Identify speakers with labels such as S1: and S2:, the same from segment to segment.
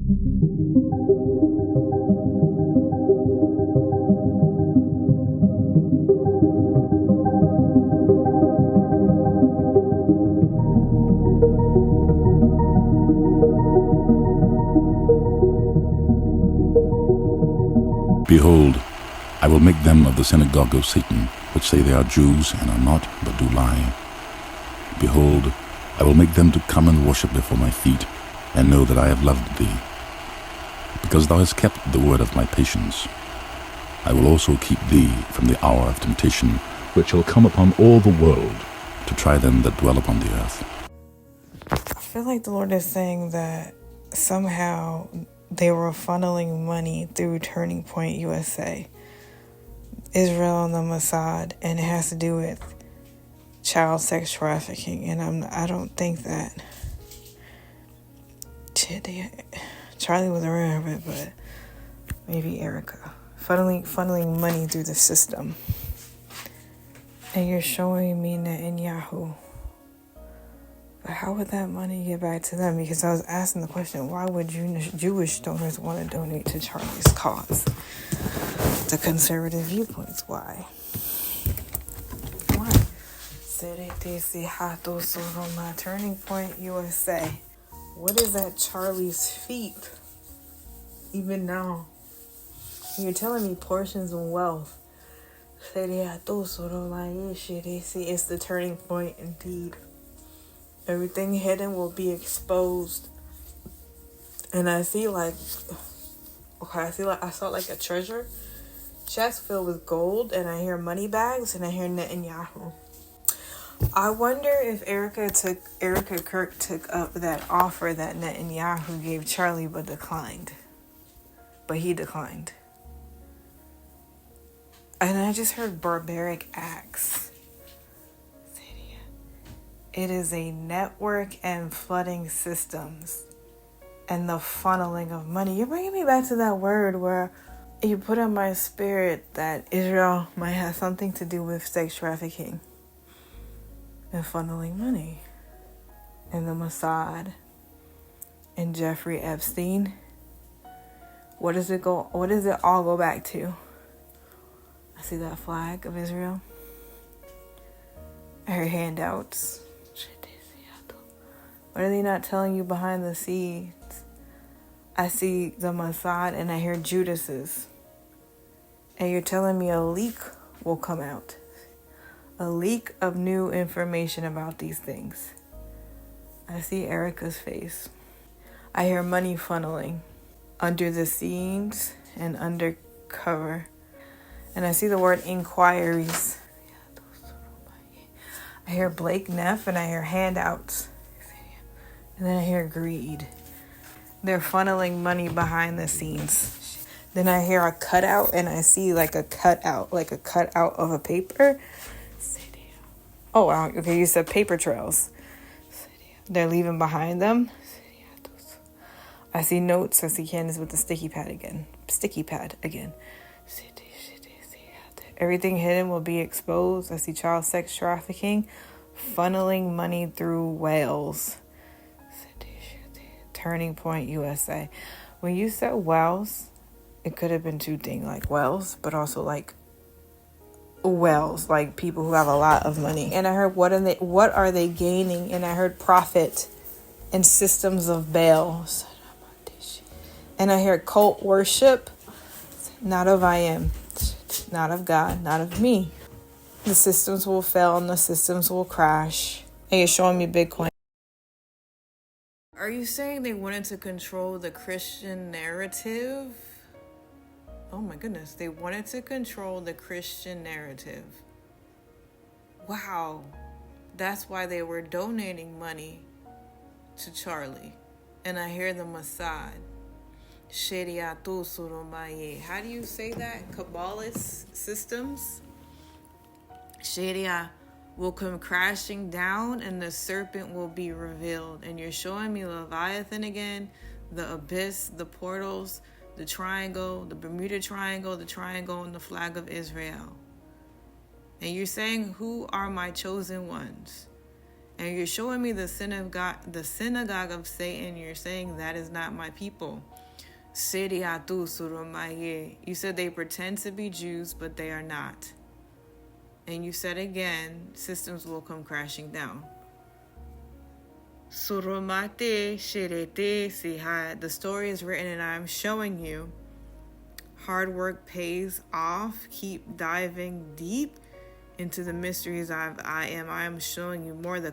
S1: Behold, I will make them of the synagogue of Satan, which say they are Jews and are not, but do lie. Behold, I will make them to come and worship before my feet, and know that I have loved thee. Because thou hast kept the word of my patience, I will also keep thee from the hour of temptation, which shall come upon all the world, to try them that dwell upon the earth.
S2: I feel like the Lord is saying that somehow they were funneling money through Turning Point USA, Israel and the Mossad, and it has to do with child sex trafficking. And I don't think that Charlie was aware of it, but maybe Erica funneling money through the system. And you're showing me Netanyahu. But how would that money get back to them? Because I was asking the question, why would Jewish donors want to donate to Charlie's cause? The conservative viewpoints, why? Why? Turning Point USA. What is at Charlie's feet? Even now. You're telling me portions of wealth. It's the turning point indeed. Everything hidden will be exposed. And I saw like a treasure chest filled with gold, and I hear money bags, and I hear Netanyahu. I wonder if Erica Kirk took up that offer that Netanyahu gave Charlie but he declined. And I just heard barbaric acts. It is a network and flooding systems and the funneling of money. You're bringing me back to that word where you put in my spirit that Israel might have something to do with sex trafficking and funneling money. And the Mossad and Jeffrey Epstein. What does it all go back to? I see that flag of Israel. I hear handouts. What are they not telling you behind the scenes? I see the Mossad and I hear Judas's. And you're telling me a leak will come out. A leak of new information about these things. I see Erica's face. I hear money funneling under the scenes and undercover. And I see the word inquiries. I hear Blake Neff and I hear handouts. And then I hear greed. They're funneling money behind the scenes. Then I hear a cutout and I see like a cutout of a paper. Oh, wow. Okay, you said paper trails. They're leaving behind them. I see notes. I see Candace with the sticky pad again. Everything hidden will be exposed. I see child sex trafficking, funneling money through whales. Turning Point USA. When you said whales, it could have been two things, like whales, but also like whales, like people who have a lot of money. And I heard what are they gaining? And I heard profit and systems of Baal. And I heard cult worship, not of I am, not of God, not of me. The systems will fail and the systems will crash. And you're showing me Bitcoin. Are you saying they wanted to control the Christian narrative? Oh my goodness, they wanted to control the Christian narrative. Wow, that's why they were donating money to Charlie. And I hear the Mossad. How do you say that? Kabbalah systems? Sharia will come crashing down and the serpent will be revealed. And you're showing me Leviathan again, the abyss, the portals, the triangle, the Bermuda Triangle, and the flag of Israel. And you're saying, who are my chosen ones? And you're showing me the synagogue of Satan. You're saying that is not my people. You said they pretend to be Jews, but they are not. And you said again, systems will come crashing down. The story is written and I'm showing you. Hard work pays off. Keep diving deep into the mysteries I am showing you more. The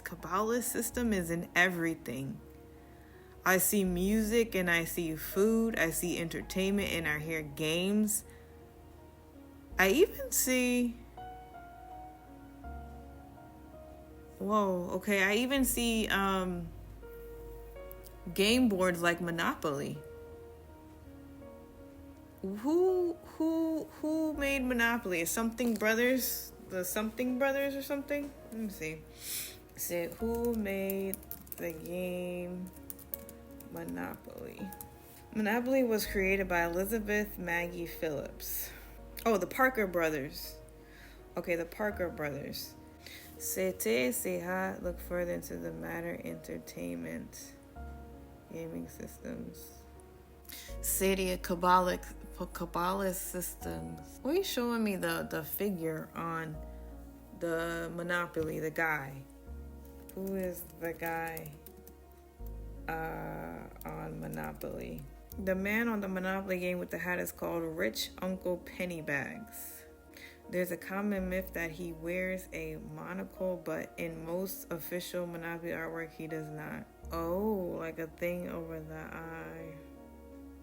S2: Kabbalah system is in everything. I see music and I see food. I see entertainment and I hear games. I even see... Whoa, okay. I even see game boards like Monopoly. Who made Monopoly? Something Brothers? The Something Brothers or something? Let me see. Say who made the game Monopoly? Monopoly was created by Elizabeth Maggie Phillips. Oh, the Parker Brothers. Okay, the Parker Brothers. Look further into the matter. Entertainment, gaming systems. City Kabbalah systems. Why are you showing me the figure on the Monopoly? The guy. Who is the guy on Monopoly? The man on the Monopoly game with the hat is called Rich Uncle Pennybags. There's a common myth that he wears a monocle, but in most official Monopoly artwork, he does not. Oh, like a thing over the eye.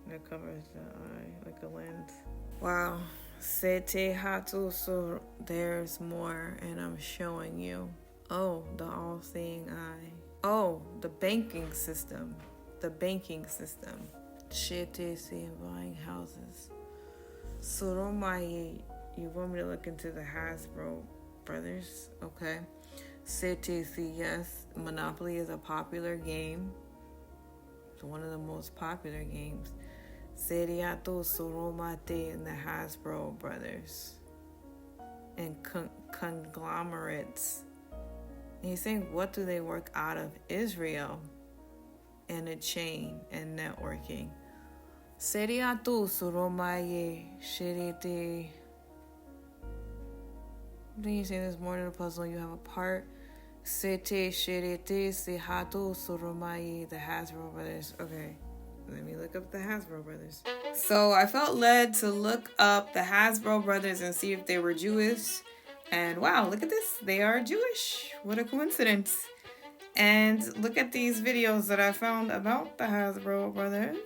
S2: That covers the eye, like a lens. Wow. Sete hatu, so there's more, and I'm showing you. Oh, the all-seeing eye. Oh, the banking system. The banking system. Shete see buying houses. Suromaye. You want me to look into the Hasbro Brothers? Okay. CTC, yes. Monopoly is a popular game. It's one of the most popular games. Seriato Suromate and the Hasbro Brothers. And conglomerates. And he's saying, what do they work out of? Israel. And a chain and networking. Seriato Suromaye Shirite. Then you say there's more to the puzzle. You have a part. Sete, Shirete, Sehato, Soromaye, the Hasbro Brothers. Okay, let me look up the Hasbro Brothers. So I felt led to look up the Hasbro Brothers and see if they were Jewish. And wow, look at this. They are Jewish. What a coincidence. And look at these videos that I found about the Hasbro Brothers.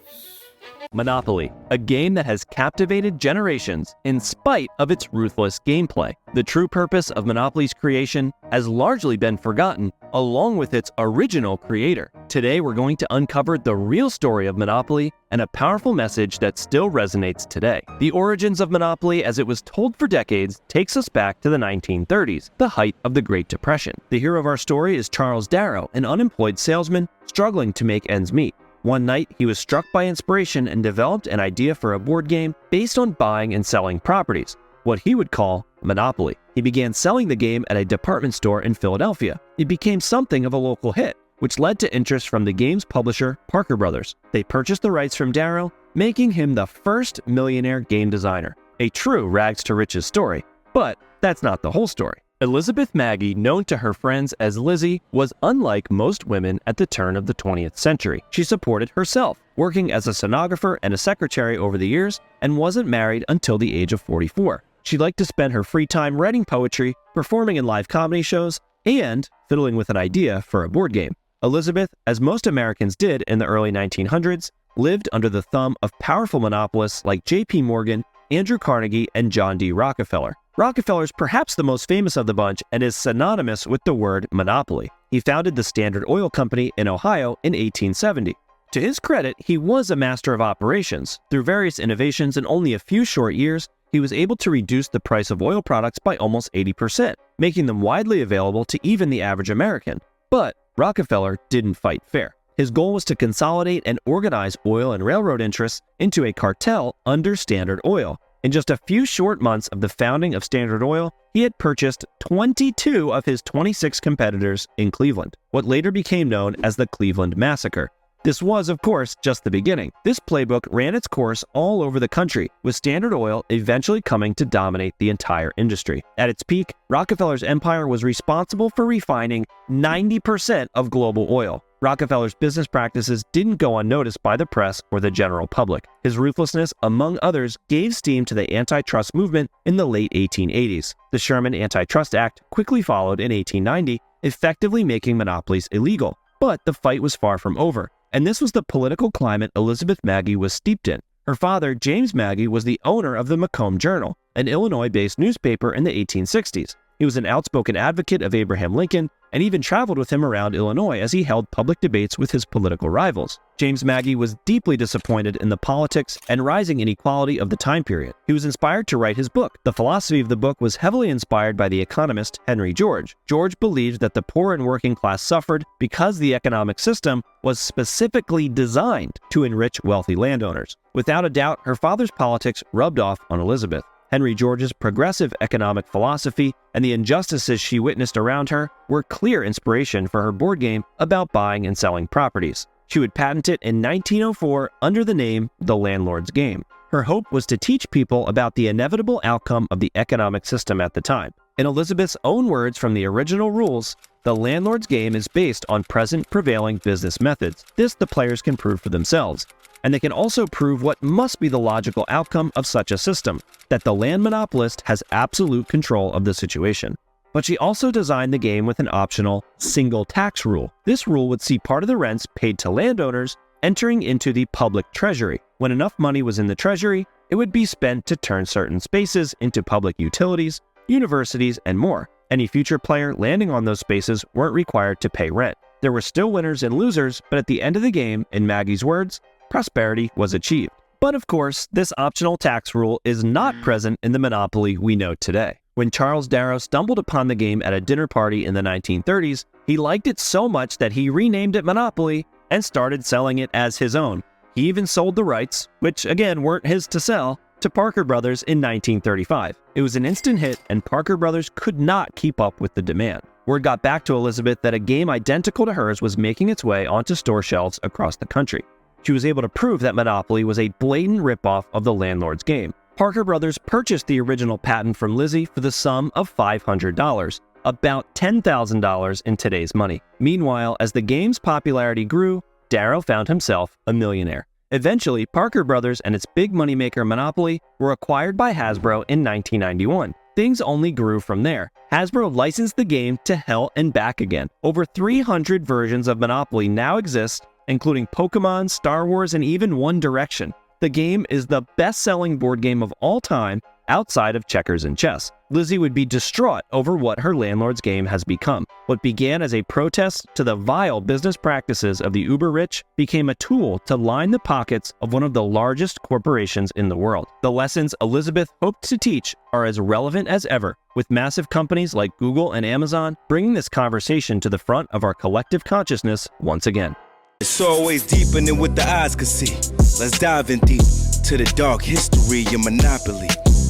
S3: Monopoly, a game that has captivated generations in spite of its ruthless gameplay. The true purpose of Monopoly's creation has largely been forgotten, along with its original creator. Today, we're going to uncover the real story of Monopoly and a powerful message that still resonates today. The origins of Monopoly, as it was told for decades, takes us back to the 1930s, the height of the Great Depression. The hero of our story is Charles Darrow, an unemployed salesman struggling to make ends meet. One night, he was struck by inspiration and developed an idea for a board game based on buying and selling properties, what he would call Monopoly. He began selling the game at a department store in Philadelphia. It became something of a local hit, which led to interest from the game's publisher, Parker Brothers. They purchased the rights from Darrow, making him the first millionaire game designer. A true rags to riches story, but that's not the whole story. Elizabeth Maggie, known to her friends as Lizzie, was unlike most women at the turn of the 20th century. She supported herself, working as a stenographer and a secretary over the years, and wasn't married until the age of 44. She liked to spend her free time writing poetry, performing in live comedy shows, and fiddling with an idea for a board game. Elizabeth, as most Americans did in the early 1900s, lived under the thumb of powerful monopolists like J.P. Morgan, Andrew Carnegie, and John D. Rockefeller. Rockefeller is perhaps the most famous of the bunch and is synonymous with the word monopoly. He founded the Standard Oil Company in Ohio in 1870. To his credit, he was a master of operations. Through various innovations in only a few short years, he was able to reduce the price of oil products by almost 80%, making them widely available to even the average American. But Rockefeller didn't fight fair. His goal was to consolidate and organize oil and railroad interests into a cartel under Standard Oil. In just a few short months of the founding of Standard Oil, he he had purchased 22 of his 26 competitors in Cleveland, what later became known as the Cleveland Massacre. This was, of course, just the beginning. This playbook ran its course all over the country, with Standard Oil eventually coming to dominate the entire industry. At its peak, Rockefeller's empire was responsible for refining 90% of global oil. Rockefeller's business practices didn't go unnoticed by the press or the general public. His ruthlessness, among others, gave steam to the antitrust movement in the late 1880s. The Sherman Antitrust Act quickly followed in 1890, effectively making monopolies illegal. But the fight was far from over, and this was the political climate Elizabeth Magie was steeped in. Her father, James Magie, was the owner of the Macomb Journal, an Illinois-based newspaper in the 1860s. He was an outspoken advocate of Abraham Lincoln and even traveled with him around Illinois as he held public debates with his political rivals. James Magie was deeply disappointed in the politics and rising inequality of the time period. He was inspired to write his book. The philosophy of the book was heavily inspired by the economist Henry George. George believed that the poor and working class suffered because the economic system was specifically designed to enrich wealthy landowners. Without a doubt, her father's politics rubbed off on Elizabeth. Henry George's progressive economic philosophy and the injustices she witnessed around her were clear inspiration for her board game about buying and selling properties. She would patent it in 1904 under the name The Landlord's Game. Her hope was to teach people about the inevitable outcome of the economic system at the time. In Elizabeth's own words from the original rules, the landlord's game is based on present prevailing business methods. This the players can prove for themselves. And they can also prove what must be the logical outcome of such a system, that the land monopolist has absolute control of the situation. But she also designed the game with an optional single tax rule. This rule would see part of the rents paid to landowners entering into the public treasury. When enough money was in the treasury, it would be spent to turn certain spaces into public utilities, universities, and more. Any future player landing on those spaces weren't required to pay rent. There were still winners and losers, but at the end of the game, in Maggie's words, prosperity was achieved. But of course, this optional tax rule is not present in the monopoly we know today. When Charles Darrow stumbled upon the game at a dinner party in the 1930s, he liked it so much that he renamed it Monopoly and started selling it as his own. He even sold the rights, which again weren't his to sell, to Parker Brothers in 1935. It was an instant hit, and Parker Brothers could not keep up with the demand. Word got back to Elizabeth that a game identical to hers was making its way onto store shelves across the country. She was able to prove that Monopoly was a blatant ripoff of the landlord's game. Parker Brothers purchased the original patent from Lizzie for the sum of $500, about $10,000 in today's money. Meanwhile, as the game's popularity grew, Darrow found himself a millionaire. Eventually, Parker Brothers and its big moneymaker Monopoly were acquired by Hasbro in 1991. Things only grew from there. Hasbro licensed the game to hell and back again. Over 300 versions of Monopoly now exist, including Pokemon, Star Wars, and even One Direction. The game is the best-selling board game of all time outside of checkers and chess. Lizzie would be distraught over what her landlord's game has become. What began as a protest to the vile business practices of the uber-rich became a tool to line the pockets of one of the largest corporations in the world. The lessons Elizabeth hoped to teach are as relevant as ever, with massive companies like Google and Amazon bringing this conversation to the front of our collective consciousness once again.
S4: It's always deeper than what the eyes can see. Let's dive in deep to the dark history of Monopoly.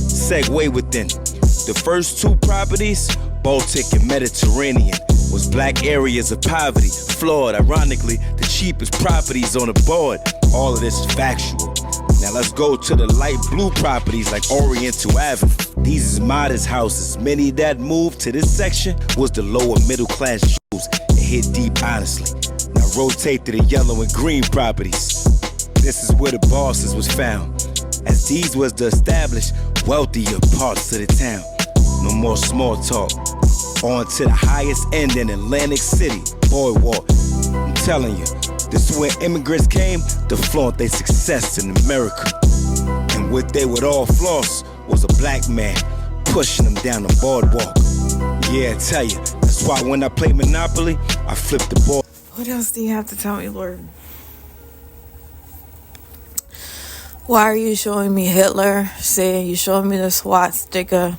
S4: Segue within. The first two properties, Baltic and Mediterranean, was black areas of poverty. Flawed, ironically, the cheapest properties on the board. All of this is factual. Now let's go to the light blue properties like Oriental Avenue. These is modest houses. Many that moved to this section was the lower middle class Jews. It hit deep honestly. Now rotate to the yellow and green properties. This is where the bosses was found, as these was the established, wealthier parts of the town. No more small talk. On to the highest end in Atlantic City, Boardwalk. I'm telling you, this is where immigrants came to flaunt their success in America. And what they would all floss was a black man pushing them down the boardwalk. Yeah, I tell you, that's why when I play Monopoly, I flip the board.
S2: What else do you have to tell me, Lord? Why are you showing me Hitler? See, you're showing me the swastika.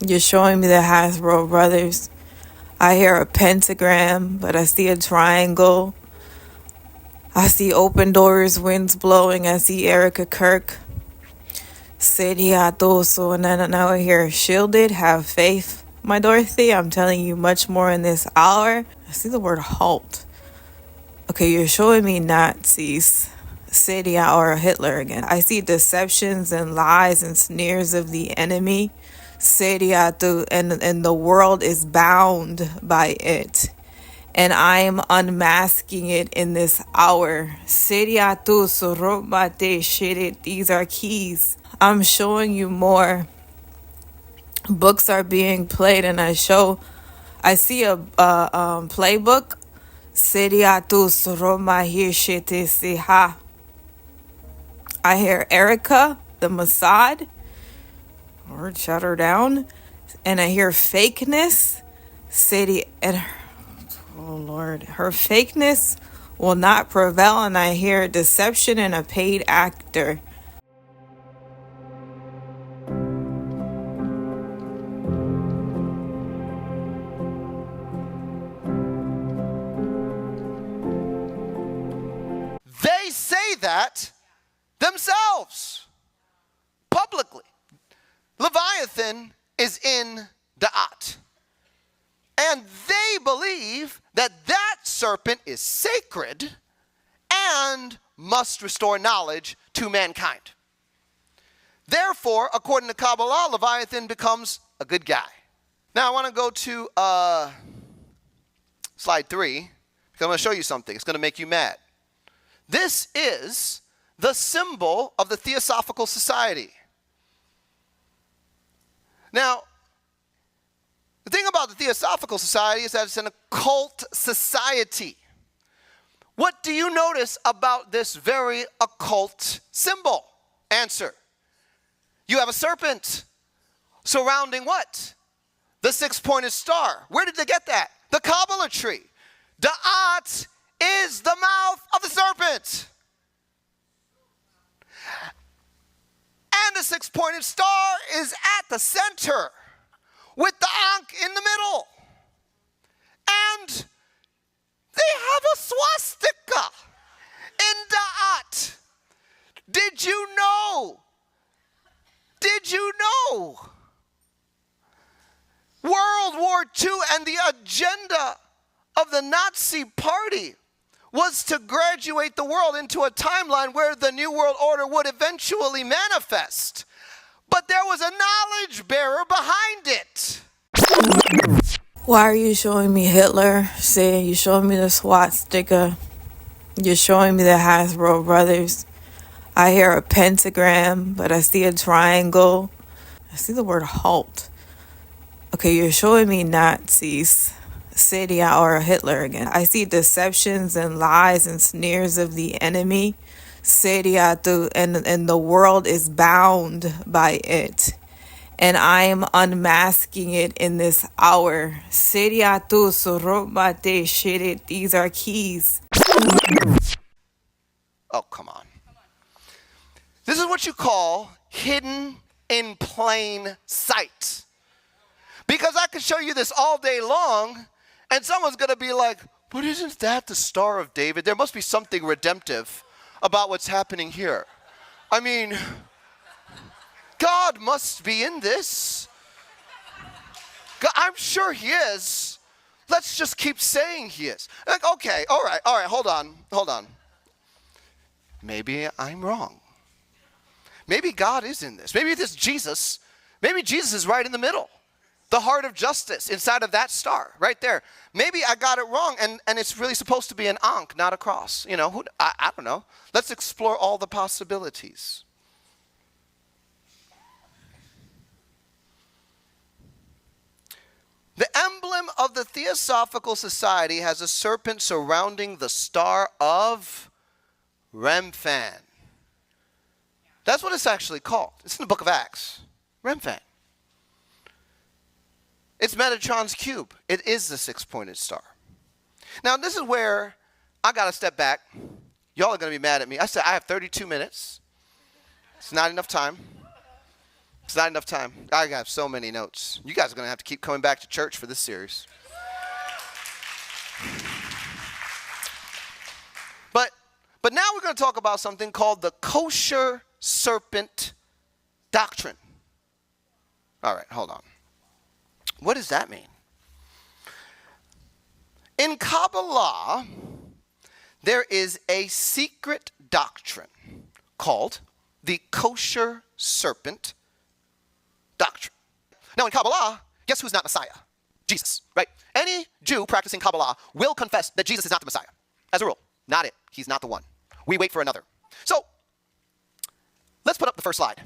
S2: You're showing me the Hasbro Brothers. I hear a pentagram, but I see a triangle. I see open doors, winds blowing. I see Erica Kirk Seriatoso. And then now here, shielded, have faith. My Dorothy, I'm telling you much more in this hour. I see the word halt. Okay, you're showing me Nazis. Syria or Hitler again. I see deceptions and lies and sneers of the enemy. Syria, and the world is bound by it. And I am unmasking it in this hour. Syria tu sorobate shirit. These are keys. I'm showing you more. Books are being played, and I see a playbook. Syria tu soromahishite siha. I hear Erica, the Mossad, or shut her down, and I hear fakeness. City and oh Lord, her fakeness will not prevail, and I hear deception and a paid actor.
S5: They say that themselves publicly. Leviathan is in Da'at. And they believe that that serpent is sacred and must restore knowledge to mankind. Therefore, according to Kabbalah, Leviathan becomes a good guy. Now I want to go to slide 3, because I'm going to show you something. It's going to make you mad. This is the symbol of the Theosophical Society. Now, the thing about the Theosophical Society is that it's an occult society. What do you notice about this very occult symbol? Answer. You have a serpent surrounding what? The six-pointed star. Where did they get that? The Kabbalah tree. Da'at is the mouth of the serpent. And the six-pointed star is at the center with the Ankh in the middle. And they have a swastika in Da'at. Did you know? Did you know? World War II and the agenda of the Nazi Party was to graduate the world into a timeline where the New World Order would eventually manifest. But there was a knowledge bearer behind it.
S2: Why are you showing me Hitler? Saying you're showing me the swastika. You're showing me the Hasbro Brothers. I hear a pentagram, but I see a triangle. I see the word halt. Okay, you're showing me Nazis. Syria or Hitler again. I see deceptions and lies and sneers of the enemy. Syria and the world is bound by it. And I am unmasking it in this hour. Syria tu sorobate shirit. These are keys.
S5: Oh, come on. This is what you call hidden in plain sight. Because I could show you this all day long, and someone's going to be like, but isn't that the Star of David? There must be something redemptive about what's happening here. I mean, God must be in this. God, I'm sure he is. Let's just keep saying he is. Like, okay, all right, hold on. Maybe I'm wrong. Maybe God is in this. Maybe Jesus is right in the middle. The heart of justice inside of that star, right there. Maybe I got it wrong, and it's really supposed to be an ankh, not a cross. You know, I don't know. Let's explore all the possibilities. The emblem of the Theosophical Society has a serpent surrounding the star of Remphan. That's what it's actually called. It's in the book of Acts. Remphan. It's Metatron's cube. It is the six-pointed star. Now, this is where I got to step back. Y'all are going to be mad at me. I said I have 32 minutes. It's not enough time. I have so many notes. You guys are going to have to keep coming back to church for this series. But now we're going to talk about something called the kosher serpent doctrine. All right, hold on. What does that mean? In Kabbalah, there is a secret doctrine called the kosher serpent doctrine. Now in Kabbalah, guess who's not Messiah? Jesus, right? Any Jew practicing Kabbalah will confess that Jesus is not the Messiah. As a rule, not it. He's not the one. We wait for another. So, let's put up the first slide.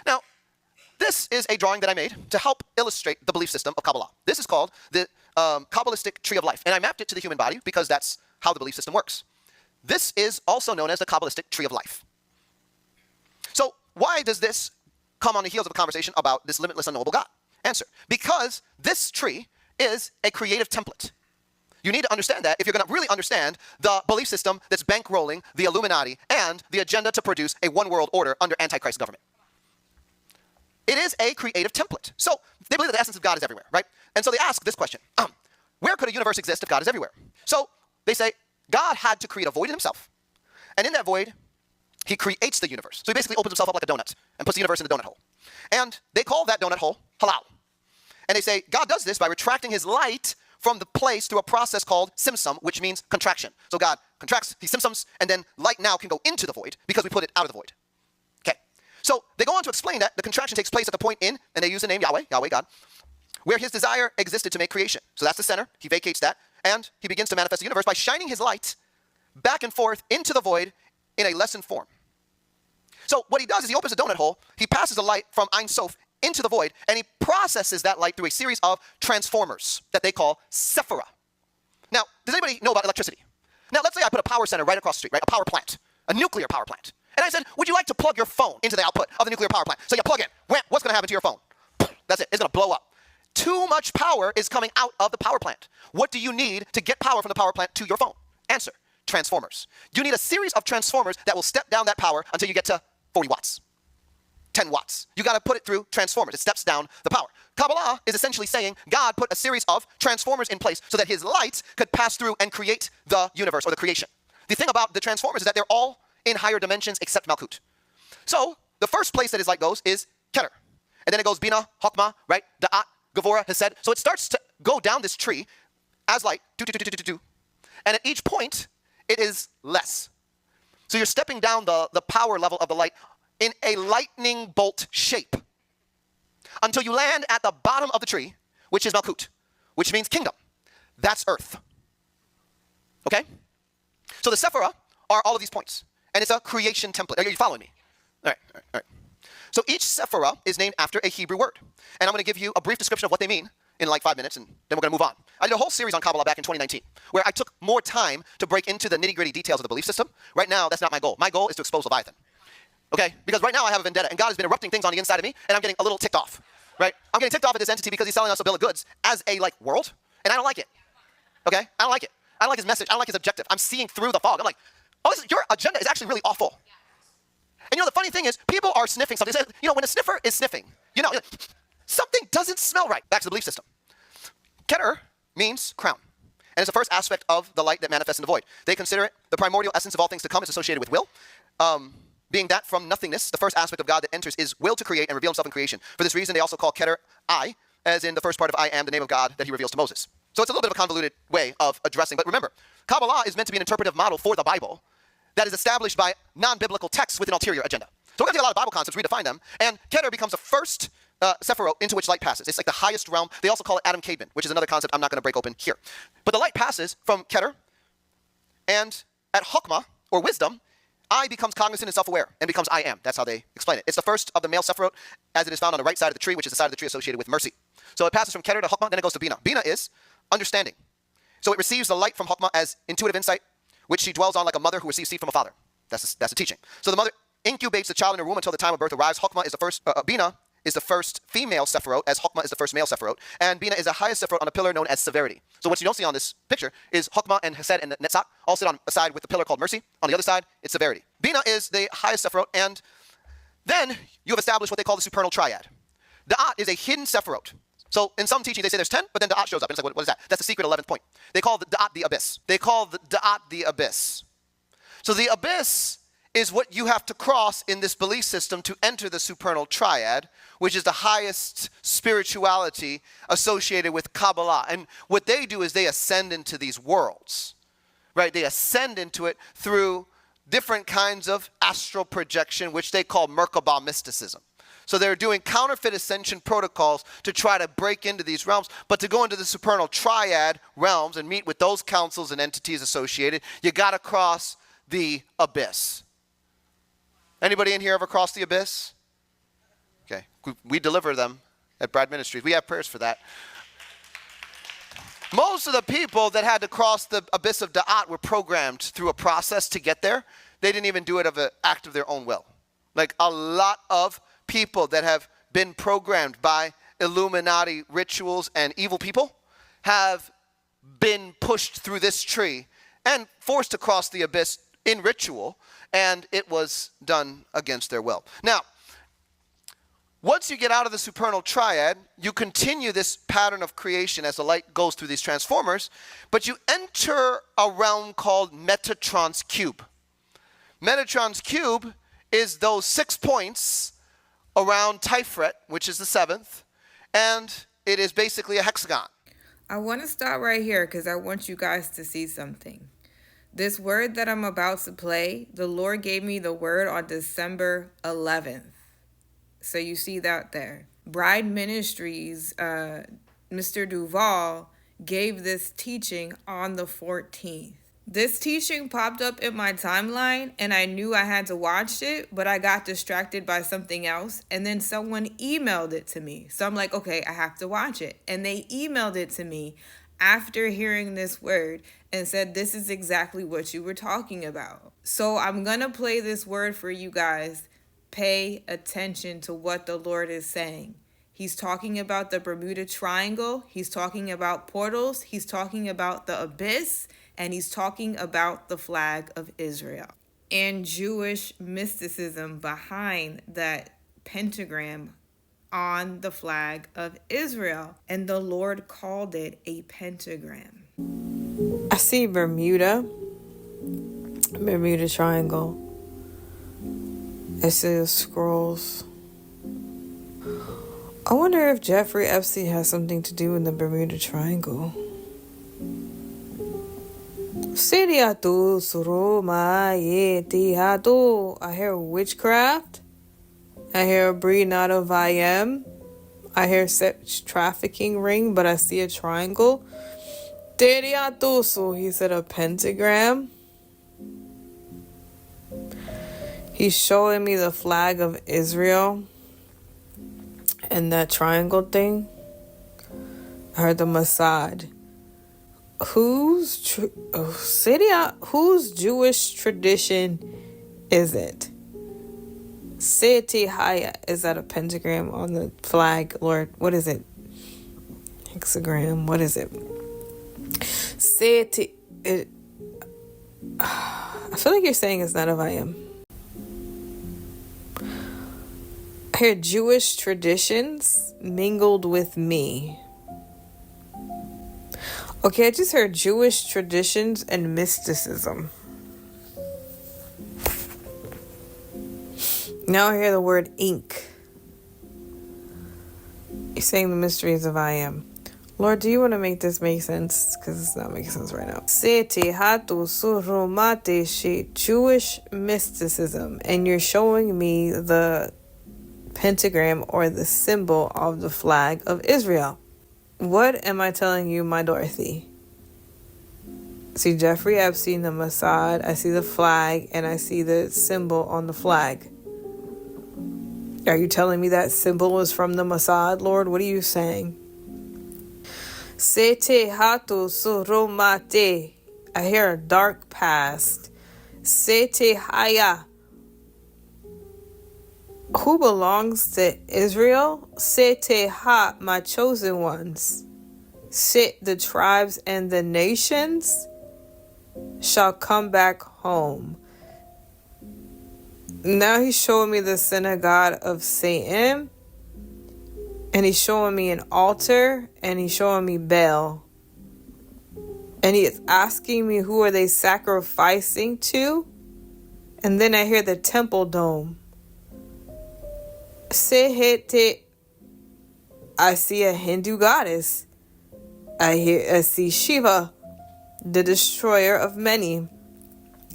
S5: Now, this is a drawing that I made to help illustrate the belief system of Kabbalah. This is called the Kabbalistic tree of life. And I mapped it to the human body because that's how the belief system works. This is also known as the Kabbalistic tree of life. So, why does this come on the heels of a conversation about this limitless, unknowable God? Answer: because this tree is a creative template. You need to understand that if you're going to really understand the belief system that's bankrolling the Illuminati and the agenda to produce a one world order under Antichrist government. It is a creative template. So they believe that the essence of God is everywhere, right? And so they ask this question: where could a universe exist if God is everywhere? So they say God had to create a void in himself. And in that void, he creates the universe. So he basically opens himself up like a donut and puts the universe in the donut hole. And they call that donut hole halal. And they say God does this by retracting his light from the place through a process called simsum, which means contraction. So God contracts, he simsums, and then light now can go into the void because we put it out of the void. Okay. So they go on to explain that the contraction takes place at the point in, and they use the name Yahweh, Yahweh God, where his desire existed to make creation. So that's the center. He vacates that, and he begins to manifest the universe by shining his light back and forth into the void in a lessened form. So what he does is he opens a donut hole, he passes the light from Ein Sof into the void, and he processes that light through a series of transformers that they call sephira. Now, does anybody know about electricity? Now, let's say I put a power center right across the street, right? A power plant, a nuclear power plant. And I said, would you like to plug your phone into the output of the nuclear power plant? So you plug in. What's going to happen to your phone? That's it. It's going to blow up. Too much power is coming out of the power plant. What do you need to get power from the power plant to your phone? Answer: transformers. You need a series of transformers that will step down that power until you get to 40 watts. 10 watts. You got to put it through transformers. It steps down the power. Kabbalah is essentially saying God put a series of transformers in place so that his light could pass through and create the universe or the creation. The thing about the transformers is that they're all in higher dimensions except Malkut. So the first place that his light goes is Keter. And then it goes Bina, Chokmah, right? Da'at, Gevurah, Hesed. So it starts to go down this tree as light. And at each point, it is less. So you're stepping down the power level of the light in a lightning bolt shape until you land at the bottom of the tree, which is Malkut, which means kingdom. That's earth. Okay? So the sephira are all of these points, and it's a creation template. Are you following me? All right. So each sephira is named after a Hebrew word, and I'm going to give you a brief description of what they mean in like 5 minutes, and then we're going to move on. I did a whole series on Kabbalah back in 2019, where I took more time to break into the nitty-gritty details of the belief system. Right now, that's not my goal. My goal is to expose Leviathan. Okay? Because right now I have a vendetta, and God has been erupting things on the inside of me, and I'm getting a little ticked off. Right? I'm getting ticked off at this entity because he's selling us a bill of goods as a world, and I don't like it. Okay? I don't like it. I don't like his message. I don't like his objective. I'm seeing through the fog. I'm like, oh, your agenda is actually really awful. And the funny thing is, people are sniffing something. When a sniffer is sniffing, something doesn't smell right. Back to the belief system. Keter means crown, and it's the first aspect of the light that manifests in the void. They consider it the primordial essence of all things to come. It's associated with will. Being that from nothingness, the first aspect of God that enters is will to create and reveal himself in creation. For this reason, they also call Keter I, as in the first part of I am, the name of God that he reveals to Moses. So it's a little bit of a convoluted way of addressing. But remember, Kabbalah is meant to be an interpretive model for the Bible that is established by non-biblical texts with an ulterior agenda. So we're going to take a lot of Bible concepts, redefine them, and Keter becomes the first sephirot into which light passes. It's like the highest realm. They also call it Adam Kadmon, which is another concept I'm not going to break open here. But the light passes from Keter, and at Chokmah, or wisdom, I becomes cognizant and self-aware, and becomes I am. That's how they explain it. It's the first of the male sephirot, as it is found on the right side of the tree, which is the side of the tree associated with mercy. So it passes from Keter to Chokmah, then it goes to Bina. Bina is understanding. So it receives the light from Chokmah as intuitive insight, which she dwells on like a mother who receives seed from a father. That's the teaching. So the mother incubates the child in her womb until the time of birth arrives. Chokmah is the first, Bina is the first female sephirot, as Chokmah is the first male sephirot, and Bina is the highest sephirot on a pillar known as severity. So what you don't see on this picture is Chokmah and Hesed and Netzach all sit on a side with the pillar called mercy. On the other side, it's severity. Bina is the highest sephirot, and then you have established what they call the supernal triad. Da'at is a hidden sephirot. So in some teaching, they say there's 10, but then Da'at shows up. And it's like, what is that? That's the secret 11th point. They call the Da'at the abyss. They call the Da'at the abyss. So the abyss is what you have to cross in this belief system to enter the supernal triad, which is the highest spirituality associated with Kabbalah. And what they do is they ascend into these worlds, right? They ascend into it through different kinds of astral projection, which they call Merkabah mysticism. So they're doing counterfeit ascension protocols to try to break into these realms. But to go into the supernal triad realms and meet with those councils and entities associated, you got to cross the abyss. Anybody in here ever crossed the abyss? Okay, we deliver them at Brad Ministries. We have prayers for that. Most of the people that had to cross the abyss of Da'at were programmed through a process to get there. They didn't even do it of an act of their own will. Like a lot of people that have been programmed by Illuminati rituals and evil people have been pushed through this tree and forced to cross the abyss in ritual, and it was done against their will. Now, once you get out of the supernal triad, you continue this pattern of creation as the light goes through these transformers, but you enter a realm called Metatron's cube. Metatron's cube is those 6 points around Tiferet, which is the 7th, and it is basically a hexagon.
S2: I want to stop right here because I want you guys to see something. This word that I'm about to play, the Lord gave me the word on December 11th. So you see that there. Bride Ministries, Mr. Duval, gave this teaching on the 14th. This teaching popped up in my timeline and I knew I had to watch it, but I got distracted by something else. And then someone emailed it to me. So I'm like, okay, I have to watch it. And they emailed it to me after hearing this word and said, this is exactly what you were talking about. So I'm going to play this word for you guys. Pay attention to what the Lord is saying. He's talking about the Bermuda Triangle. He's talking about portals. He's talking about the abyss. And he's talking about the flag of Israel and Jewish mysticism behind that pentagram on the flag of Israel. And the Lord called it a pentagram. I see Bermuda Triangle. I see the scrolls. I wonder if Jeffrey Epstein has something to do in the Bermuda Triangle. I hear witchcraft. I hear a breed out of IM. I hear sex trafficking ring, but I see a triangle. He said a pentagram. He's showing me the flag of Israel and that triangle thing. I heard the Mossad. Whose Jewish tradition is it? Seti Haya. Is that a pentagram on the flag, Lord? What is it? Hexagram. What is it? Seti. I feel like you're saying it's not of I am. I hear Jewish traditions mingled with me. Okay, I just heard Jewish traditions and mysticism. Now I hear the word ink. You're saying the mysteries of I am. Lord, do you want to make this make sense? Because it's not making sense right now. Jewish mysticism. And you're showing me the pentagram or the symbol of the flag of Israel. What am I telling you, my Dorothy? See Jeffrey Epstein, the Mossad. I see the flag and I see the symbol on the flag. Are you telling me that symbol is from the Mossad, Lord? What are you saying? Sete hatu surumate. I hear a dark past. Sete haya. Who belongs to Israel? Sete ha, my chosen ones. Sit, the tribes and the nations shall come back home. Now he's showing me the synagogue of Satan. And he's showing me an altar. And he's showing me Baal. And he is asking me who are they sacrificing to. And then I hear the temple dome. Sehete. I see a Hindu goddess. I see Shiva, the destroyer of many.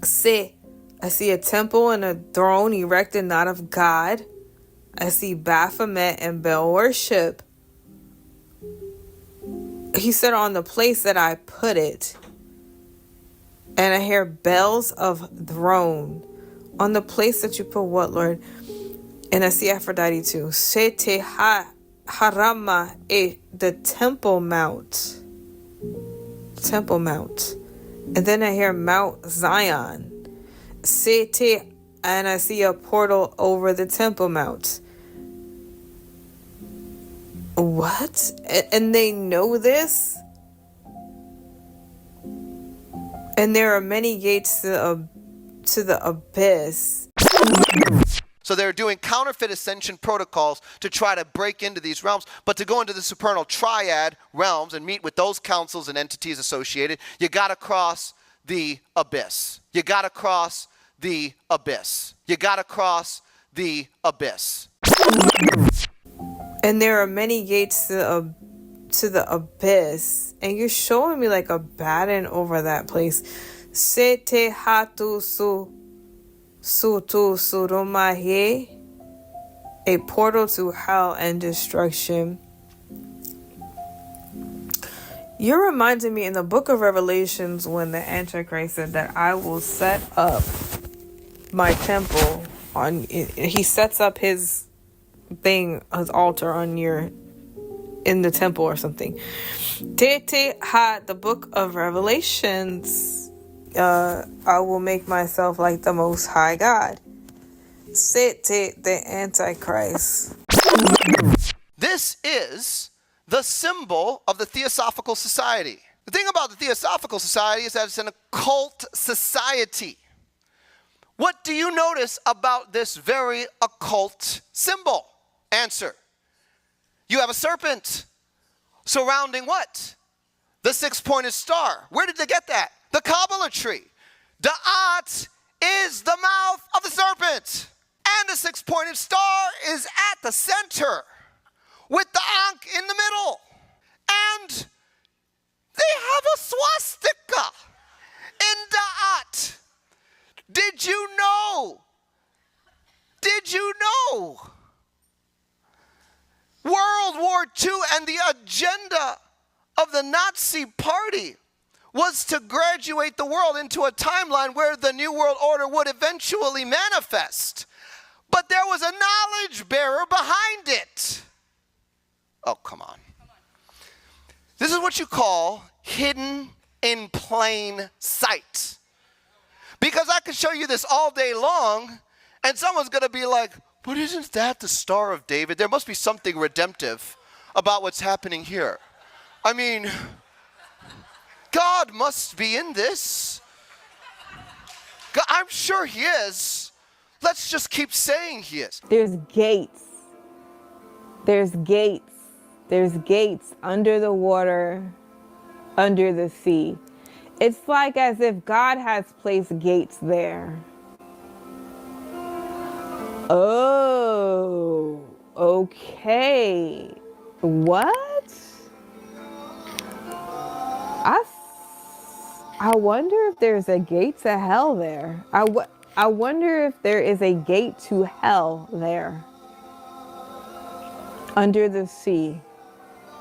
S2: Se. I see a temple and a throne erected not of God. I see Baphomet and Baal worship. He said on the place that I put it. And I hear bells of throne. On the place that you put what, Lord? And I see Aphrodite too. Sete harama the Temple Mount. Temple Mount. And then I hear Mount Zion. Sete, and I see a portal over the Temple Mount. What? And they know this? And there are many gates to the abyss.
S5: So they're doing counterfeit ascension protocols to try to break into these realms. But to go into the supernal triad realms and meet with those councils and entities associated, you got to cross the abyss. You got to cross the abyss. You got to cross the abyss.
S2: And there are many gates to the abyss. And you're showing me like a baton over that place. Sete hatu sutu surumahe. A portal to hell and destruction. You're reminding me in the book of Revelations when the Antichrist said that I will set up my temple on. He sets up his thing, his altar in the temple or something. The book of Revelations. I will make myself like the Most High God. The Antichrist.
S5: This is the symbol of the Theosophical Society. The thing about the Theosophical Society is that it's an occult society. What do you notice about this very occult symbol? Answer. You have a serpent surrounding what? The six-pointed star. Where did they get that? The Kabbalah tree. Da'at is the mouth of the serpent. And the six-pointed star is at the center with the Ankh in the middle. And they have a swastika in Da'at. Did you know? Did you know? World War II and the agenda of the Nazi Party was to graduate the world into a timeline where the New World Order would eventually manifest. But there was a knowledge bearer behind it. Oh, come on. This is what you call hidden in plain sight. Because I could show you this all day long, and someone's going to be like, but isn't that the Star of David? There must be something redemptive about what's happening here. I mean, God must be in this. God, I'm sure he is. Let's just keep saying he is.
S2: There's gates. There's gates. There's gates under the water, under the sea. It's like as if God has placed gates there. Oh, okay. What? I wonder if there's a gate to hell there. I wonder if there is a gate to hell there. Under the sea.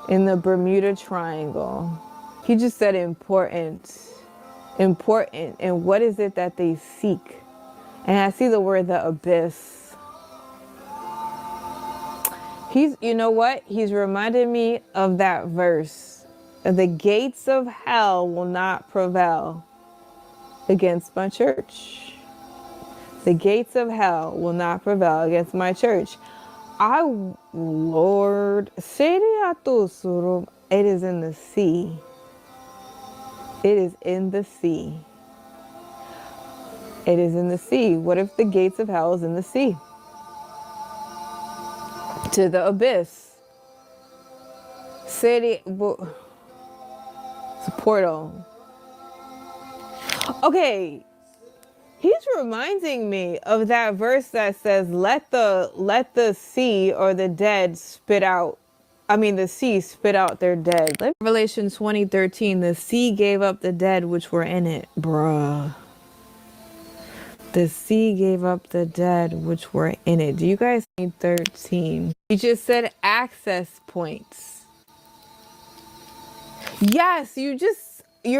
S2: In the Bermuda Triangle. He just said important. Important. And what is it that they seek? And I see the word the abyss. You know what? He's reminded me of that verse. The gates of hell will not prevail against my church. The gates of hell will not prevail against my church. Lord, it is in the sea. It is in the sea. It is in the sea. What if the gates of hell is in the sea? To the abyss. It's a portal. Okay. He's reminding me of that verse that says, let the sea or the dead spit out. I mean, the sea spit out their dead. Revelation 20:13, the sea gave up the dead which were in it. Bruh. The sea gave up the dead which were in it. Do you guys see 13? He just said access points. Yes, you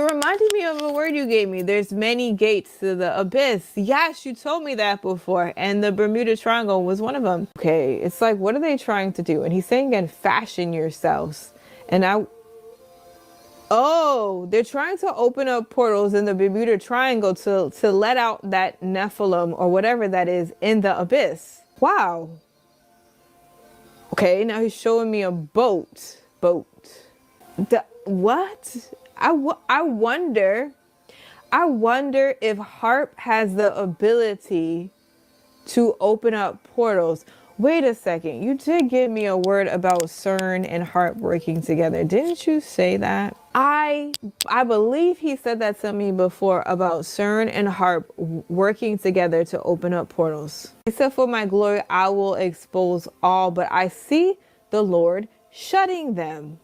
S2: reminded me of a word you gave me. There's many gates to the abyss. Yes, you told me that before. And the Bermuda Triangle was one of them. Okay, it's like, what are they trying to do? And he's saying again, fashion yourselves. And they're trying to open up portals in the Bermuda Triangle to let out that Nephilim or whatever that is in the abyss. Wow. Okay, now he's showing me a boat. What? I wonder if harp has the ability to open up portals. Wait a second. You did give me a word about CERN and harp working together. Didn't you say that? I believe he said that to me before about CERN and harp working together to open up portals. He said, for my glory, I will expose all, but I see the Lord shutting them.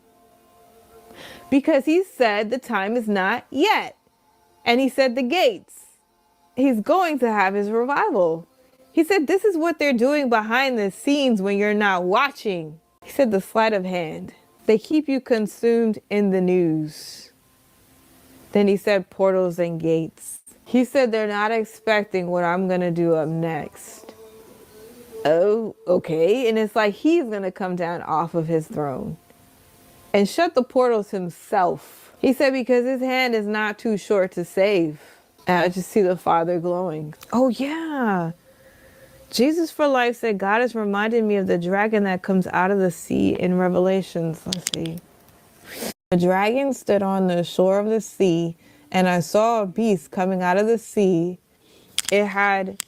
S2: Because he said the time is not yet. And he said the gates. He's going to have his revival. He said this is what they're doing behind the scenes when you're not watching. He said the sleight of hand. They keep you consumed in the news. Then he said portals and gates. He said they're not expecting what I'm going to do up next. Oh, okay. And it's like he's going to come down off of his throne and shut the portals himself. He said because his hand is not too short to save. And I just see the Father glowing. Oh yeah. Jesus for Life said God has reminded me of the dragon that comes out of the sea in Revelations. Let's see. The dragon stood on the shore of the sea, and I saw a beast coming out of the sea. It had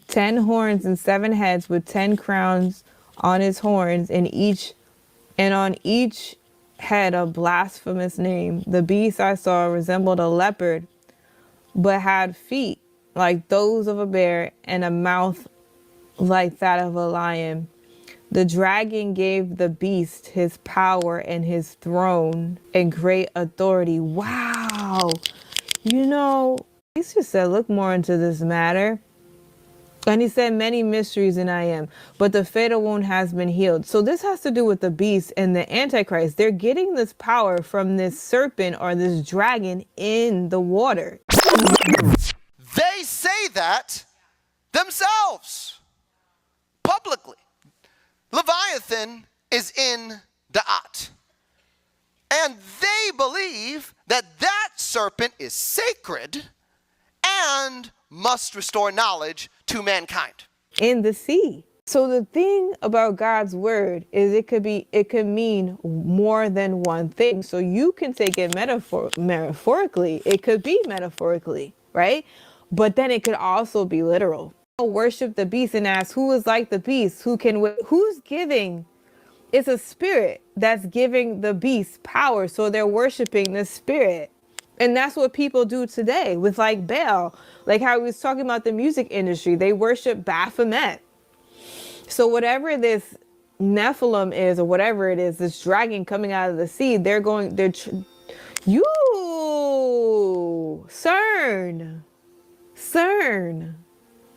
S2: 10 horns and 7 heads with 10 crowns on its horns, and on each head a blasphemous name. The beast I saw resembled a leopard, but had feet like those of a bear and a mouth like that of a lion. The dragon gave the beast his power and his throne and great authority. Wow. You know, he just said, look more into this matter. And he said, many mysteries and I am, but the fatal wound has been healed. So this has to do with the beast and the Antichrist. They're getting this power from this serpent or this dragon in the water.
S5: They say that themselves publicly. Leviathan is in the At. And they believe that that serpent is sacred and must restore knowledge to mankind.
S2: In the sea. So the thing about God's word is it could mean more than one thing. So you can take it metaphorically. It could be metaphorically, right? But then it could also be literal. Worship the beast and ask who is like the beast, who's giving. It's a spirit that's giving the beast power. So they're worshiping the spirit. And that's what people do today with like Baal. Like how he was talking about the music industry. They worship Baphomet. So whatever this Nephilim is or whatever it is, this dragon coming out of the sea,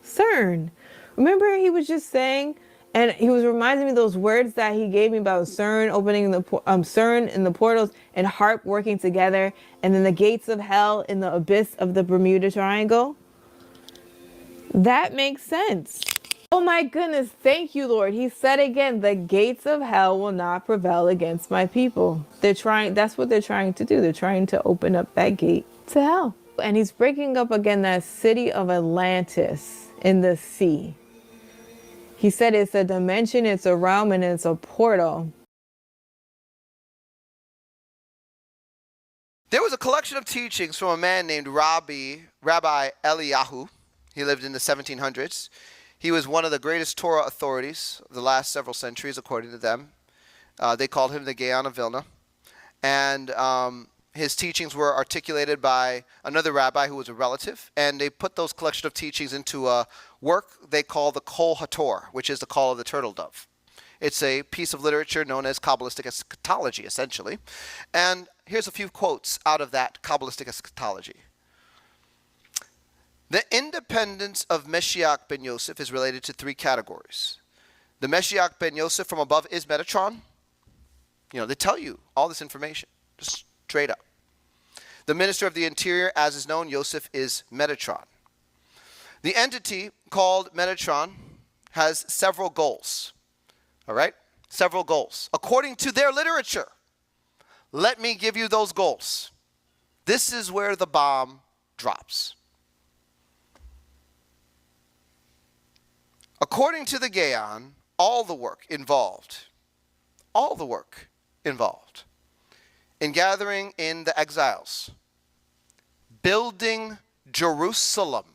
S2: CERN. Remember he was just saying, and he was reminding me of those words that he gave me about CERN opening CERN in the portals and harp working together, and then the gates of hell in the abyss of the Bermuda Triangle. That makes sense. Oh my goodness, thank you, Lord. He said again, the gates of hell will not prevail against my people. That's what they're trying to do. They're trying to open up that gate to hell. And he's breaking up again that city of Atlantis in the sea. He said it's a dimension, it's a realm, and it's a portal.
S5: There was a collection of teachings from a man named Rabbi Eliyahu. He lived in the 1700s. He was one of the greatest Torah authorities of the last several centuries, according to them. They called him the Gaon of Vilna. And His teachings were articulated by another rabbi who was a relative, and they put those collection of teachings into a work they call the Kol HaTor, which is the call of the turtle dove. It's a piece of literature known as Kabbalistic eschatology, essentially. And here's a few quotes out of that Kabbalistic eschatology. The independence of Mashiach ben Yosef is related to three categories. The Mashiach ben Yosef from above is Metatron. They tell you all this information, just straight up. The minister of the interior, as is known, Yosef is Metatron. The entity called Metatron has several goals. All right? Several goals. According to their literature, let me give you those goals. This is where the bomb drops. According to the Gaon, all the work involved in gathering in the exiles, building Jerusalem,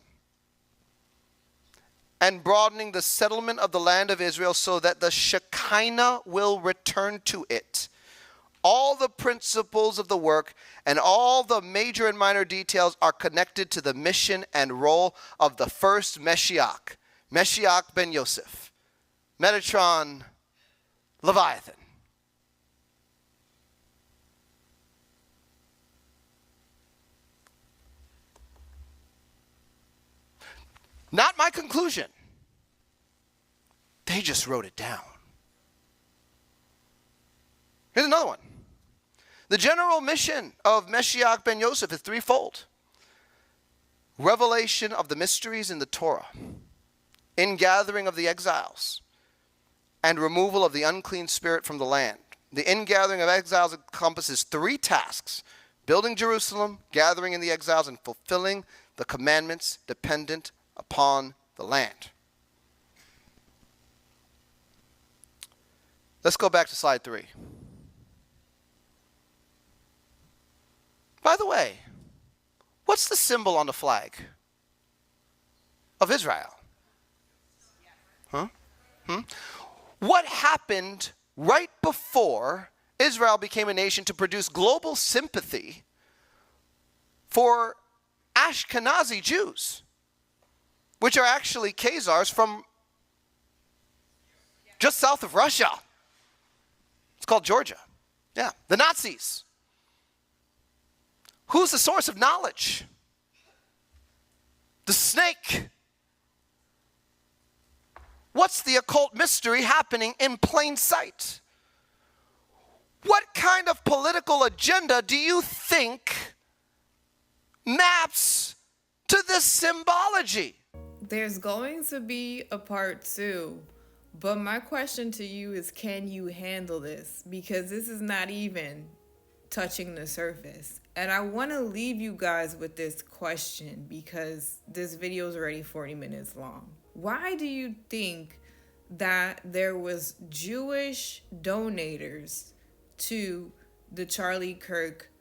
S5: and broadening the settlement of the land of Israel so that the Shekinah will return to it. All the principles of the work and all the major and minor details are connected to the mission and role of the first Mashiach, Mashiach ben Yosef, Metatron Leviathan. Not my conclusion. They just wrote it down. Here's another one. The general mission of Mashiach ben Yosef is threefold. Revelation of the mysteries in the Torah, ingathering of the exiles, and removal of the unclean spirit from the land. The ingathering of exiles encompasses three tasks: building Jerusalem, gathering in the exiles, and fulfilling the commandments dependent upon the land. Let's go back to slide 3. By the way, what's the symbol on the flag of Israel? What happened right before Israel became a nation to produce global sympathy for Ashkenazi Jews, which are actually Khazars from just south of Russia? It's called Georgia. Yeah, the Nazis. Who's the source of knowledge? The snake. What's the occult mystery happening in plain sight? What kind of political agenda do you think maps to this symbology?
S2: There's going to be a part 2, but my question to you is, can you handle this? Because this is not even touching the surface. And I want to leave you guys with this question because this video is already 40 minutes long. Why do you think that there was Jewish donators to the Charlie Kirk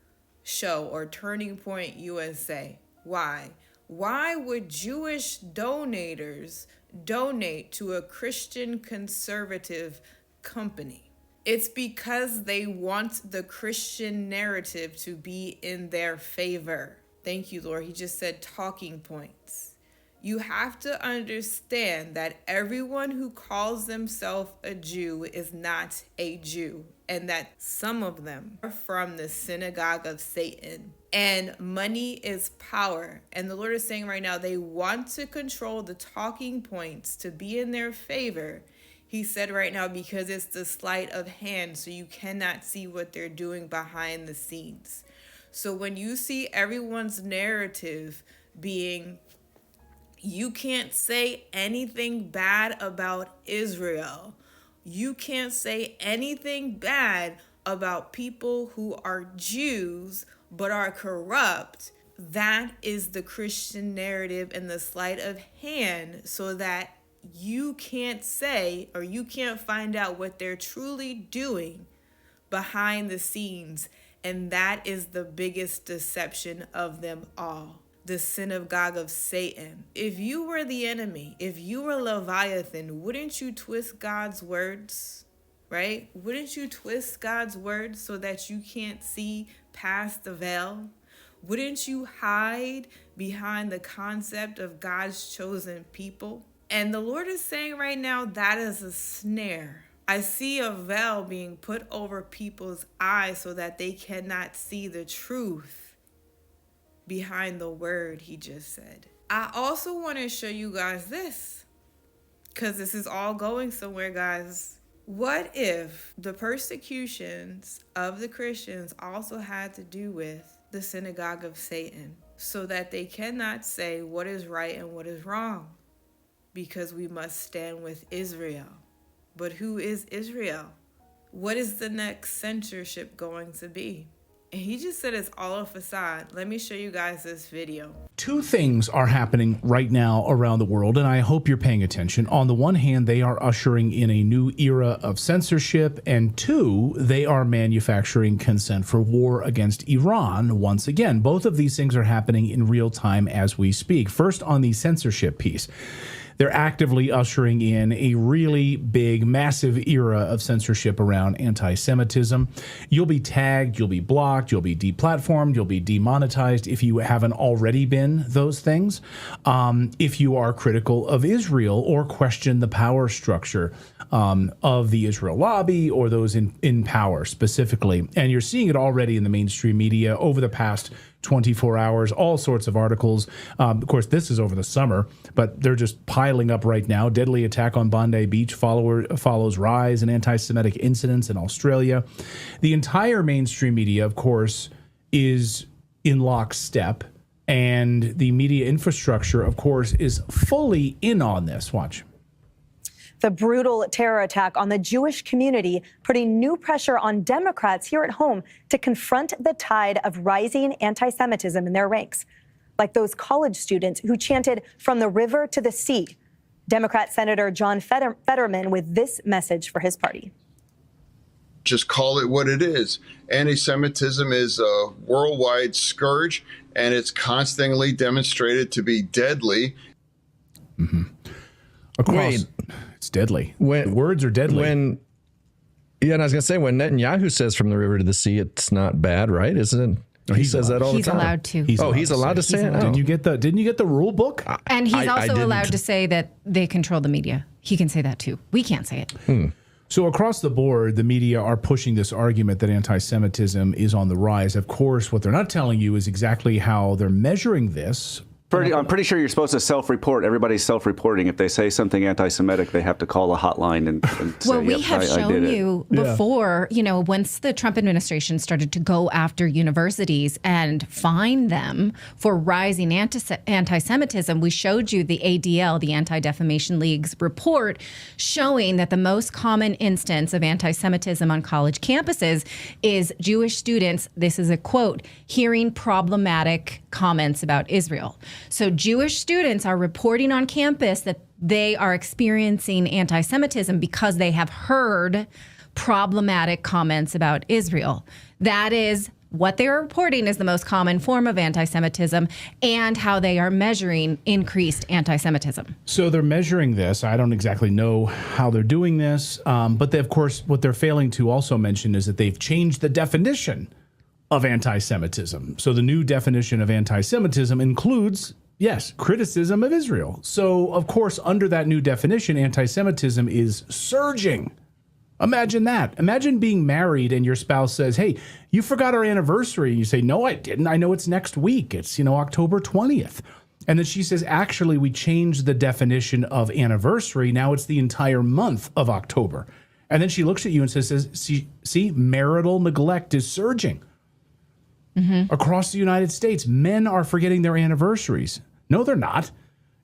S2: show or Turning Point USA? Why? Why would Jewish donators donate to a Christian conservative company? It's because they want the Christian narrative to be in their favor. Thank you, Lord. He just said talking points. You have to understand that everyone who calls themselves a Jew is not a Jew, and that some of them are from the synagogue of Satan. And money is power. And the Lord is saying right now, they want to control the talking points to be in their favor. He said right now, because it's the sleight of hand, so you cannot see what they're doing behind the scenes. So when you see everyone's narrative being, you can't say anything bad about Israel. You can't say anything bad about people who are Jews but are corrupt. That is the Christian narrative and the sleight of hand, so that you can't say or you can't find out what they're truly doing behind the scenes. And that is the biggest deception of them all. The synagogue of Satan. If you were the enemy, if you were Leviathan, wouldn't you twist God's words? right? Wouldn't you twist God's word so that you can't see past the veil? Wouldn't you hide behind the concept of God's chosen people? And the Lord is saying right now, that is a snare. I see a veil being put over people's eyes so that they cannot see the truth behind the word he just said. I also want to show you guys this, because this is all going somewhere, guys. What if the persecutions of the Christians also had to do with the synagogue of Satan, so that they cannot say what is right and what is wrong, because we must stand with Israel? But who is Israel? What is the next censorship going to be? And he just said it's all a facade. Let me show you guys this video.
S6: Two things are happening right now around the world, and I hope you're paying attention. On the one hand, they are ushering in a new era of censorship, and two, they are manufacturing consent for war against Iran once again. Both of these things are happening in real time as we speak. First, on the censorship piece. They're actively ushering in a really big, massive era of censorship around anti-Semitism. You'll be tagged, you'll be blocked, you'll be deplatformed, you'll be demonetized if you haven't already been those things. If you are critical of Israel or question the power structure of the Israel lobby or those in power specifically. And you're seeing it already in the mainstream media over the past 24 hours, all sorts of articles. Of course, this is over the summer, but they're just piling up right now. Deadly attack on Bondi Beach follows rise in anti-Semitic incidents in Australia. The entire mainstream media, of course, is in lockstep, and the media infrastructure, of course, is fully in on this. Watch.
S7: The brutal terror attack on the Jewish community putting new pressure on Democrats here at home to confront the tide of rising anti-Semitism in their ranks, like those college students who chanted "From the river to the sea." Democrat Senator John Fetterman with this message for his party.
S8: Just call it what it is. Anti-Semitism is a worldwide scourge, and it's constantly demonstrated to be deadly.
S6: Mm-hmm. Wait. It's deadly. The words are deadly.
S9: And I was going to say, when Netanyahu says "from the river to the sea," it's not bad, right? Isn't it? He says that all the time.
S10: He's allowed to.
S9: He's allowed to say it.
S6: Didn't you get the rule book?
S10: And he's also allowed to say that they control the media. He can say that too. We can't say it.
S6: So across the board, the media are pushing this argument that anti-Semitism is on the rise. Of course, what they're not telling you is exactly how they're measuring this.
S11: I'm pretty sure you're supposed to self-report. Everybody's self-reporting. If they say something anti-Semitic, they have to call a hotline and say,
S10: well, we have shown you before, once the Trump administration started to go after universities and fine them for rising anti-Semitism, we showed you the ADL, the Anti-Defamation League's report, showing that the most common instance of anti-Semitism on college campuses is Jewish students, this is a quote, hearing problematic comments about Israel. So Jewish students are reporting on campus that they are experiencing anti-Semitism because they have heard problematic comments about Israel. That is what they are reporting is the most common form of anti-Semitism and how they are measuring increased anti-Semitism.
S6: So they're measuring this. I don't exactly know how they're doing this. But they, of course, what they're failing to also mention is that they've changed the definition of anti-Semitism. So the new definition of anti-Semitism includes, yes, criticism of Israel. So, of course, under that new definition, anti-Semitism is surging. Imagine that. Imagine being married and your spouse says, "Hey, you forgot our anniversary." And you say, "No, I didn't. I know it's next week. It's, October 20th. And then she says, "Actually, we changed the definition of anniversary. Now it's the entire month of October." And then she looks at you and says, see, marital neglect is surging. Mm-hmm. Across the United States, men are forgetting their anniversaries. No, they're not.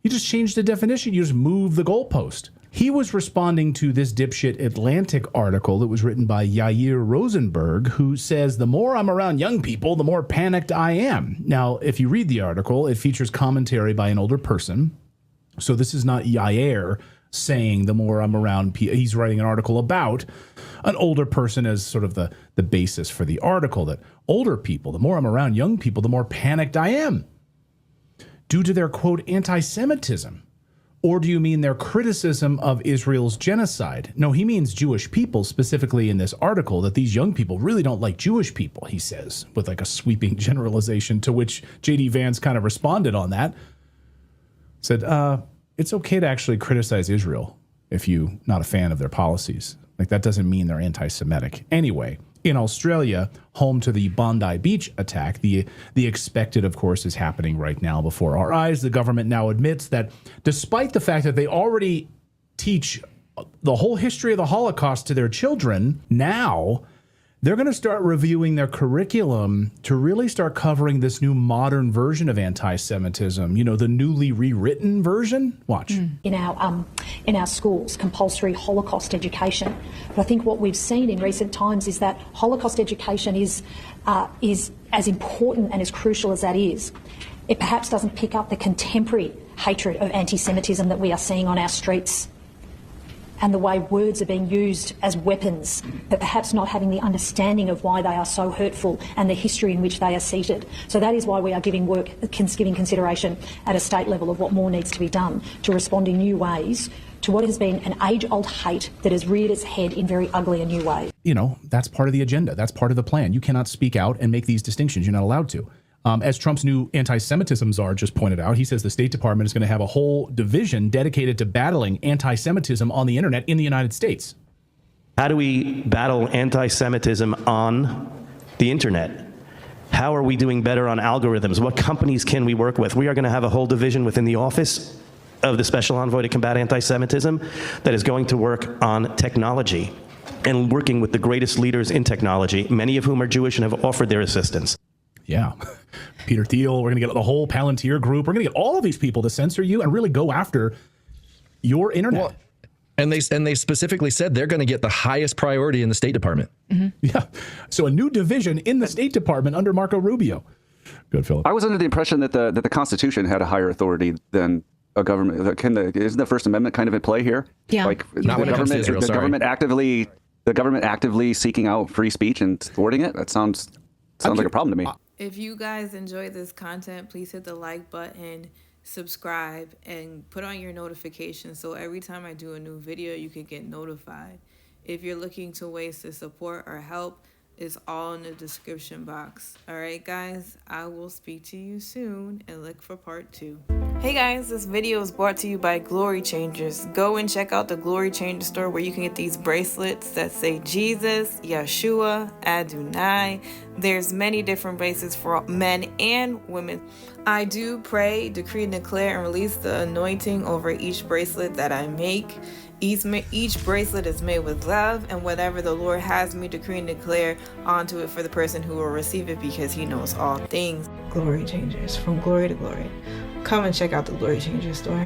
S6: You just change the definition. You just move the goalpost. He was responding to this dipshit Atlantic article that was written by Yair Rosenberg, who says, "The more I'm around young people, the more panicked I am." Now, if you read the article, it features commentary by an older person. So this is not Yair saying the more I'm around people. He's writing an article about an older person as sort of the basis for the article, that older people, the more I'm around young people, the more panicked I am due to their, quote, anti-Semitism. Or do you mean their criticism of Israel's genocide? No, he means Jewish people, specifically in this article, that these young people really don't like Jewish people, he says, with like a sweeping generalization, to which J.D. Vance kind of responded on that. Said, it's okay to actually criticize Israel if you're not a fan of their policies. Like, that doesn't mean they're anti-Semitic. Anyway, in Australia, home to the Bondi Beach attack, the expected, of course, is happening right now before our eyes. The government now admits that despite the fact that they already teach the whole history of the Holocaust to their children, now they're going to start reviewing their curriculum to really start covering this new modern version of anti-Semitism, you know, the newly rewritten version. Watch.
S12: In our schools, compulsory Holocaust education. But I think what we've seen in recent times is that Holocaust education is as important and as crucial as that is. It perhaps doesn't pick up the contemporary hatred of anti-Semitism that we are seeing on our streets, and the way words are being used as weapons, but perhaps not having the understanding of why they are so hurtful and the history in which they are seated. So that is why we are giving consideration at a state level of what more needs to be done to respond in new ways to what has been an age-old hate that has reared its head in very ugly and new ways.
S6: You know, that's part of the agenda. That's part of the plan. You cannot speak out and make these distinctions. You're not allowed to. As Trump's new anti-Semitism czar just pointed out, he says the State Department is going to have a whole division dedicated to battling anti-Semitism on the internet in the United States.
S13: How do we battle anti-Semitism on the internet? How are we doing better on algorithms? What companies can we work with? We are going to have a whole division within the Office of the Special Envoy to Combat Anti-Semitism that is going to work on technology and working with the greatest leaders in technology, many of whom are Jewish and have offered their assistance.
S6: Yeah. Peter Thiel, we're going to get the whole Palantir group. We're going to get all of these people to censor you and really go after your internet.
S9: Well, and they specifically said they're going to get the highest priority in the State Department.
S6: Mm-hmm. Yeah. So a new division in the State Department under Marco Rubio. Good, Philip.
S11: I was under the impression that the Constitution had a higher authority than a government. Isn't the First Amendment kind of at play here?
S10: Yeah.
S11: Like
S9: Not when it comes to Israel,
S11: the government actively seeking out free speech and thwarting it? That sounds like a problem to me.
S2: If you guys enjoy this content, please hit the like button, subscribe, and put on your notifications so every time I do a new video, you can get notified. If you're looking to ways to support or help, it's all in the description box. All right, guys, I will speak to you soon and look for part 2. Hey guys, this video is brought to you by Glory Changers. Go and check out the Glory Changer store where you can get these bracelets that say Jesus, Yeshua, Adonai. There's many different bracelets for men and women. I do pray, decree, and declare and release the anointing over each bracelet that I make. Each bracelet is made with love, and whatever the Lord has me decree and declare onto it for the person who will receive it, because he knows all things. Glory Changers, from glory to glory. Come and check out the Glory Changers store.